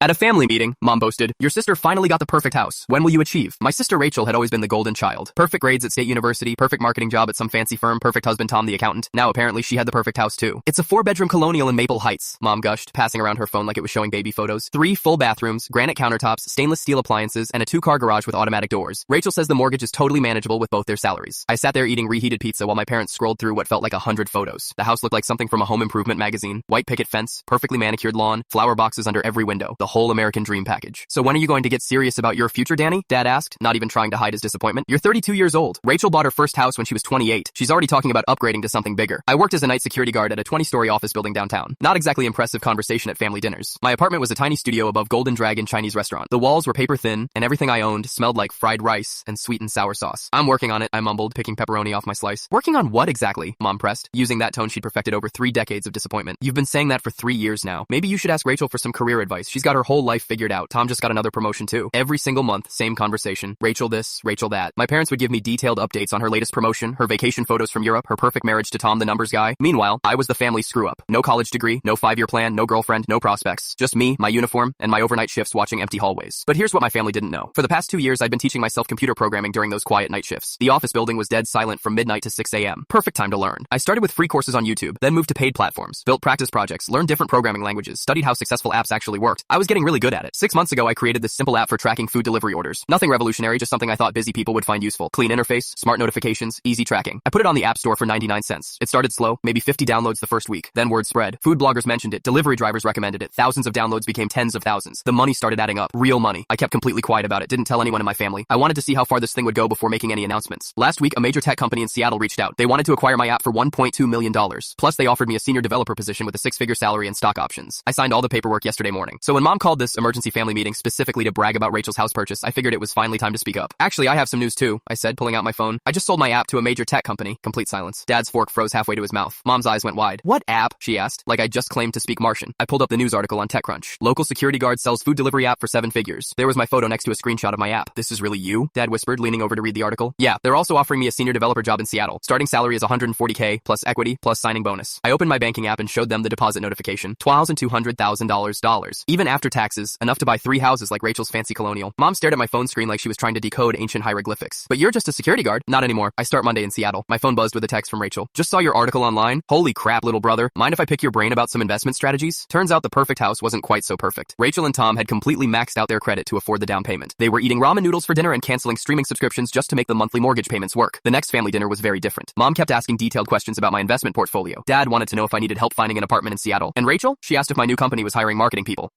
At a family meeting, Mom boasted, "Your sister finally got the perfect house. When will you achieve?" My sister Rachel had always been the golden child. Perfect grades at state university, perfect marketing job at some fancy firm, perfect husband Tom the accountant. Now apparently she had the perfect house too. "It's a 4-bedroom colonial in Maple Heights," Mom gushed, passing around her phone like it was showing baby photos. 3 full bathrooms, granite countertops, stainless steel appliances, and a 2-car garage with automatic doors. Rachel says the mortgage is totally manageable with both their salaries. I sat there eating reheated pizza while my parents scrolled through what felt like 100 photos. The house looked like something from a home improvement magazine. White picket fence, perfectly manicured lawn, flower boxes under every window. The whole American dream package. "So when are you going to get serious about your future, Danny?" Dad asked, not even trying to hide his disappointment. "You're 32 years old. Rachel bought her first house when she was 28. She's already talking about upgrading to something bigger. I worked as a night security guard at a 20-story office building downtown. Not exactly impressive conversation at family dinners. My apartment was a tiny studio above Golden Dragon Chinese restaurant. The walls were paper thin, and everything I owned smelled like fried rice and sweet and sour sauce. "I'm working on it," I mumbled, picking pepperoni off my slice. "Working on what exactly?" Mom pressed, using that tone she'd perfected over 3 decades of disappointment. "You've been saying that for 3 years now. Maybe you should ask Rachel for some career advice. She's got her whole life figured out. Tom just got another promotion too." Every single month, same conversation. Rachel this, Rachel that. My parents would give me detailed updates on her latest promotion, her vacation photos from Europe, her perfect marriage to Tom the numbers guy. Meanwhile, I was the family screw-up. No college degree, no 5-year plan, no girlfriend, no prospects. Just me, my uniform, and my overnight shifts watching empty hallways. But here's what my family didn't know. For the past 2 years, I'd been teaching myself computer programming during those quiet night shifts. The office building was dead silent from midnight to 6 a.m. Perfect time to learn. I started with free courses on YouTube, then moved to paid platforms, built practice projects, learned different programming languages, studied how successful apps actually worked. I was getting really good at it. 6 months ago, I created this simple app for tracking food delivery orders. Nothing revolutionary, just something I thought busy people would find useful. Clean interface, smart notifications, easy tracking. I put it on the App Store for 99 cents. It started slow, maybe 50 downloads the first week. Then word spread. Food bloggers mentioned it, delivery drivers recommended it. Thousands of downloads became tens of thousands. The money started adding up. Real money. I kept completely quiet about it, didn't tell anyone in my family. I wanted to see how far this thing would go before making any announcements. Last week, a major tech company in Seattle reached out. They wanted to acquire my app for $1.2 million. Plus, they offered me a senior developer position with a 6-figure salary and stock options. I signed all the paperwork yesterday morning. So when Mom called this emergency family meeting specifically to brag about Rachel's house purchase, I figured it was finally time to speak up. "Actually, I have some news too," I said, pulling out my phone. "I just sold my app to a major tech company." Complete silence. Dad's fork froze halfway to his mouth. Mom's eyes went wide. "What app?" she asked, like I just claimed to speak Martian. I pulled up the news article on TechCrunch. "Local security guard sells food delivery app for 7 figures." There was my photo next to a screenshot of my app. "This is really you?" Dad whispered, leaning over to read the article. "Yeah, they're also offering me a senior developer job in Seattle. Starting salary is $140K, plus equity, plus signing bonus." I opened my banking app and showed them the deposit notification. $200,000. Even after taxes, enough to buy 3 houses like Rachel's fancy colonial. Mom stared at my phone screen like she was trying to decode ancient hieroglyphics. "But you're just a security guard." "Not anymore. I start Monday in Seattle." My phone buzzed with a text from Rachel. "Just saw your article online. Holy crap, little brother. Mind if I pick your brain about some investment strategies?" Turns out the perfect house wasn't quite so perfect. Rachel and Tom had completely maxed out their credit to afford the down payment. They were eating ramen noodles for dinner and canceling streaming subscriptions just to make the monthly mortgage payments work. The next family dinner was very different. Mom kept asking detailed questions about my investment portfolio. Dad wanted to know if I needed help finding an apartment in Seattle. And Rachel? She asked if my new company was hiring marketing people.